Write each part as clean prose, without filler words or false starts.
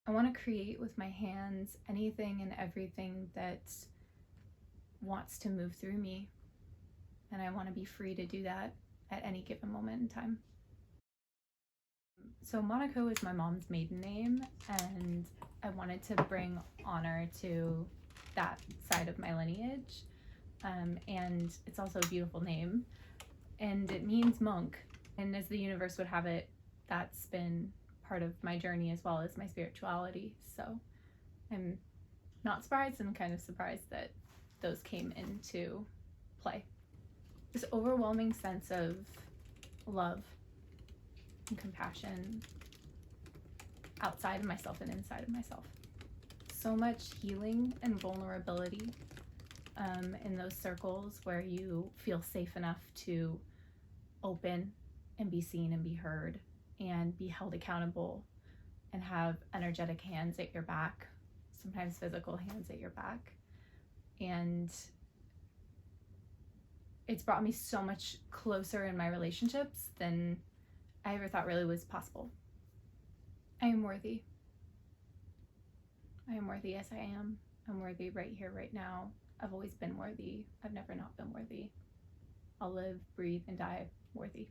I want to create with my hands anything and everything that wants to move through me. And I want to be free to do that at any given moment in time. So Monaco is my mom's maiden name, and I wanted to bring honor to that side of my lineage. And it's also a beautiful name, and it means monk. And as the universe would have it, that's been part of my journey as well as my spirituality. So I'm not surprised and kind of surprised that those came into play. This overwhelming sense of love and compassion outside of myself and inside of myself. So much healing and vulnerability in those circles where you feel safe enough to open and be seen and be heard and be held accountable and have energetic hands at your back, sometimes physical hands at your back. And it's brought me so much closer in my relationships than I ever thought really was possible. I am worthy. I am worthy as I am. I'm worthy right here, right now. I've always been worthy. I've never not been worthy. I'll live, breathe, and die worthy.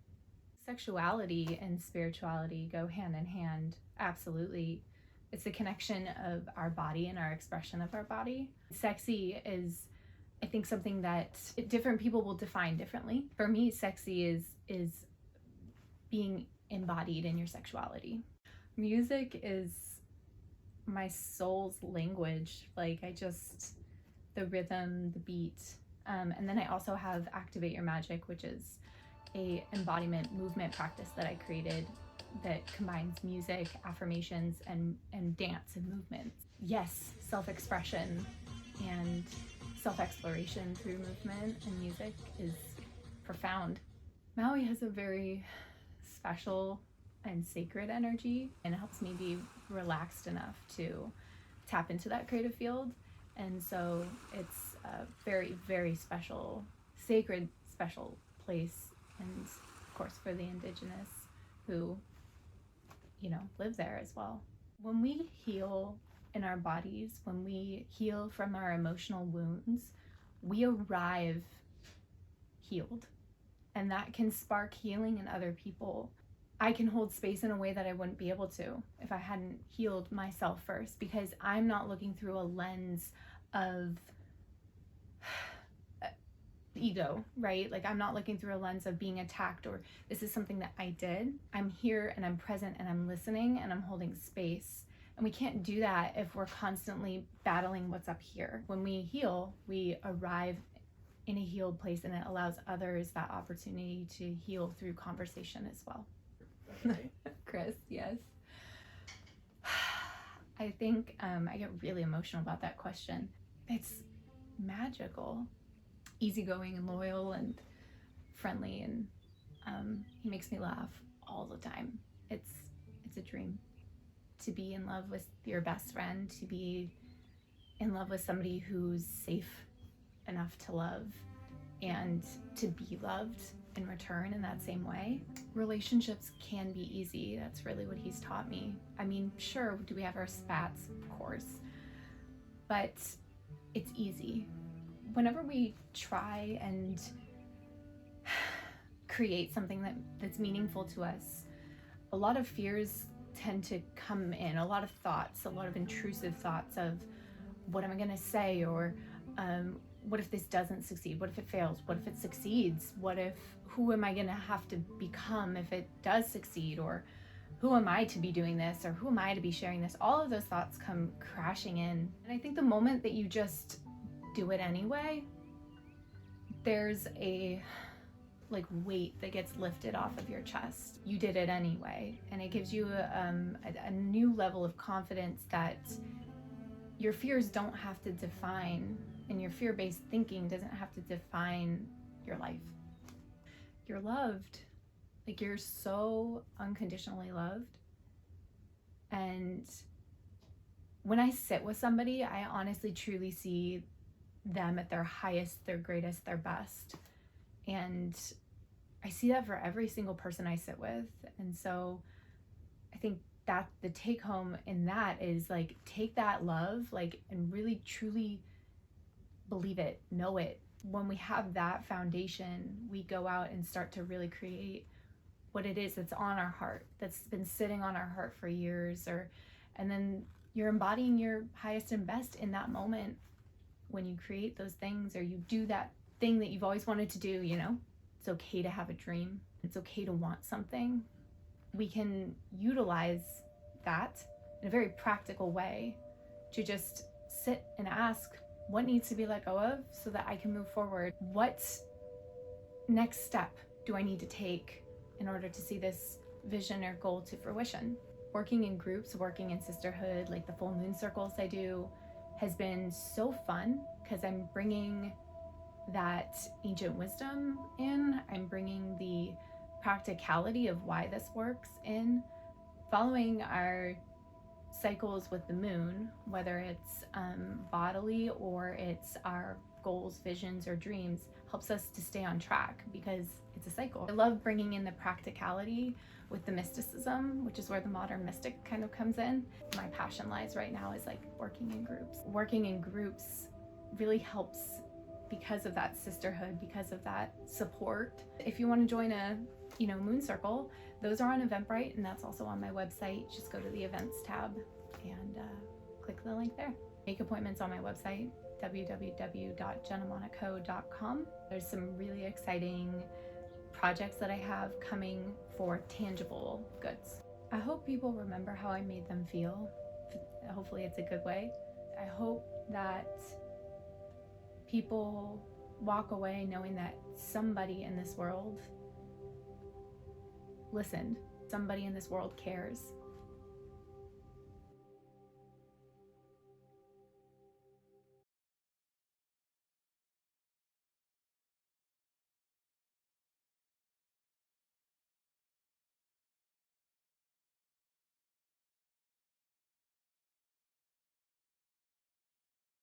Sexuality and spirituality go hand in hand. Absolutely. It's the connection of our body and our expression of our body. Sexy is, I think, something that different people will define differently. For me, sexy is being embodied in your sexuality. Music is my soul's language. Like, the rhythm, the beat. And then I also have Activate Your Magic, which is a embodiment movement practice that I created that combines music, affirmations, and dance and movement. Yes, self-expression and self-exploration through movement and music is profound. Maui has a very special and sacred energy, and it helps me be relaxed enough to tap into that creative field. And so it's a very, very special, sacred, special place. And of course, for the indigenous who, live there as well. When we heal in our bodies, when we heal from our emotional wounds, we arrive healed. And that can spark healing in other people. I can hold space in a way that I wouldn't be able to if I hadn't healed myself first, because I'm not looking through a lens of ego, right? Like, I'm not looking through a lens of being attacked or this is something that I did. I'm here and I'm present and I'm listening and I'm holding space. And we can't do that if we're constantly battling what's up here. When we heal, we arrive in a healed place, and it allows others that opportunity to heal through conversation as well. Chris, yes. I think I get really emotional about that question. It's magical. Easygoing and loyal and friendly, and he makes me laugh all the time. It's a dream to be in love with your best friend, to be in love with somebody who's safe enough to love and to be loved in return in that same way. Relationships can be easy. That's really what he's taught me. I mean, sure, do we have our spats? Of course. But it's easy. Whenever we try and create something that's meaningful to us, a lot of fears tend to come in, a lot of thoughts, a lot of intrusive thoughts of what am I going to say, or what if this doesn't succeed? What if it fails? What if it succeeds? Who am I going to have to become if it does succeed? Or who am I to be doing this? Or who am I to be sharing this? All of those thoughts come crashing in. And I think the moment that you just do it anyway, there's a weight that gets lifted off of your chest. You did it anyway. And it gives you a new level of confidence that your fears don't have to define, and your fear-based thinking doesn't have to define your life. You're loved. Like, you're so unconditionally loved. And when I sit with somebody, I honestly truly see them at their highest, their greatest, their best. And I see that for every single person I sit with. And so I think that the take home in that is like, take that love, like, and really truly believe it, know it. When we have that foundation, we go out and start to really create what it is that's on our heart, that's been sitting on our heart for years, and then you're embodying your highest and best in that moment when you create those things, or you do that thing that you've always wanted to do, you know? It's okay to have a dream. It's okay to want something. We can utilize that in a very practical way to just sit and ask, what needs to be let go of so that I can move forward? What next step do I need to take in order to see this vision or goal to fruition? Working in groups, working in sisterhood, like the full moon circles I do, has been so fun because I'm bringing that ancient wisdom in. I'm bringing the practicality of why this works in. Following our cycles with the moon, whether it's bodily or it's our goals, visions, or dreams, helps us to stay on track because it's a cycle. I love bringing in the practicality with the mysticism, which is where the modern mystic kind of comes in. My passion lies right now is like working in groups. Working in groups really helps because of that sisterhood, because of that support. If you want to join a moon circle, those are on Eventbrite, and that's also on my website. Just go to the events tab and click the link there. Make appointments on my website, www.jennamonaco.com. There's some really exciting projects that I have coming for tangible goods. I hope people remember how I made them feel. Hopefully it's a good way. I hope that people walk away knowing that somebody in this world listened. Somebody in this world cares.